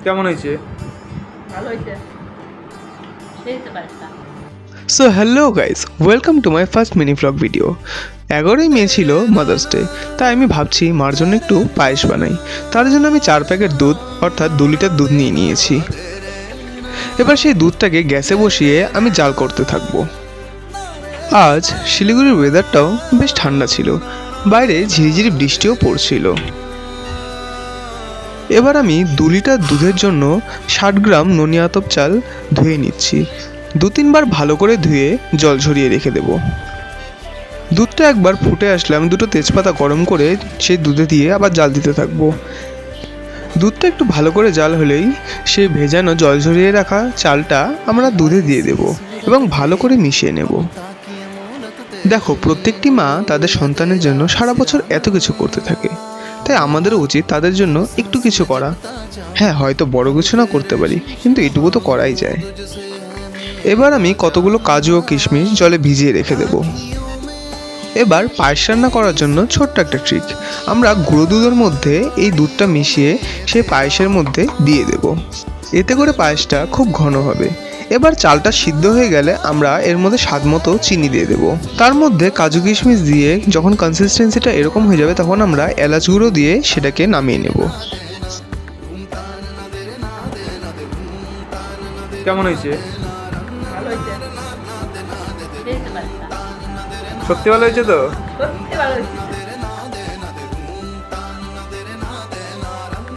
কেমন হয়েছে? ভালো হয়েছে। সেই তো পারেটা। So hello guys, welcome to my first mini vlog video. 11ই মে ছিল মাদার্স ডে, তাই আমি ভাবছি মার জন্য একটু পায়েস বানাই। তার জন্য আমি 4 প্যাকেট দুধ অর্থাৎ 2 লিটার দুধ নিয়ে নিয়েছি। এবার সেই দুধটাকে গ্যাসে বসিয়ে আমি জাল করতে থাকবো। আজ শিলিগুড়ির ওয়েদারটাও বেশ ঠান্ডা ছিল, বাইরে ঝিরিঝিরি বৃষ্টিও পড়ছিল। এবার আমি 2 লিটার দুধের জন্য 60 গ্রাম ননি আতপ চাল ধুয়ে নিচ্ছি। 2-3 বার ভালো করে ধুয়ে জল ঝরিয়ে রেখে দেব। দুধটা একবার ফুটে আসলে আমি 2টো তেজপাতা গরম করে সেই দুধে দিয়ে আবার জাল দিতে থাকবো। দুধটা একটু ভালো করে জাল হলেই সেই ভেজানো জল ঝরিয়ে রাখা চালটা আমরা দুধে দিয়ে দেব এবং ভালো করে মিশিয়ে নেব। দেখো, প্রত্যেকটি মা তাদের সন্তানের জন্য সারা বছর এত কিছু করতে থাকে, তাই আমাদেরও উচিত তাদের জন্য একটু কিছু করা। হ্যাঁ, হয়তো বড় কিছু না করতে পারি, কিন্তু এটুকু তো করাই যায়। এবার আমি কতগুলো কাজু ও কিশমিশ জলে ভিজিয়ে রেখে দেব। এবার পায়েস রান্না করার জন্য ছোট্ট একটা ট্রিক, আমরা গুঁড়ো দুধের মধ্যে এই দুধটা মিশিয়ে সেই পায়েসের মধ্যে দিয়ে দেব। এতে করে পায়েসটা খুব ঘন হবে। এবার চালটা সিদ্ধ হয়ে গেলে আমরা এর মধ্যে স্বাদ মতো চিনি দিয়ে দেব। তার মধ্যে কাজু কিশমিশ দিয়ে যখন কনসিস্টেন্সিটা এরকম হয়ে যাবে তখন আমরা এলাচ গুঁড়ো দিয়ে সেটাকে নামিয়ে নেব। কেমন হয়েছে? ভালো হয়েছে। সেই তো পারেটা। সত্যি ভালো হয়েছে তো? সত্যি ভালো হয়েছে।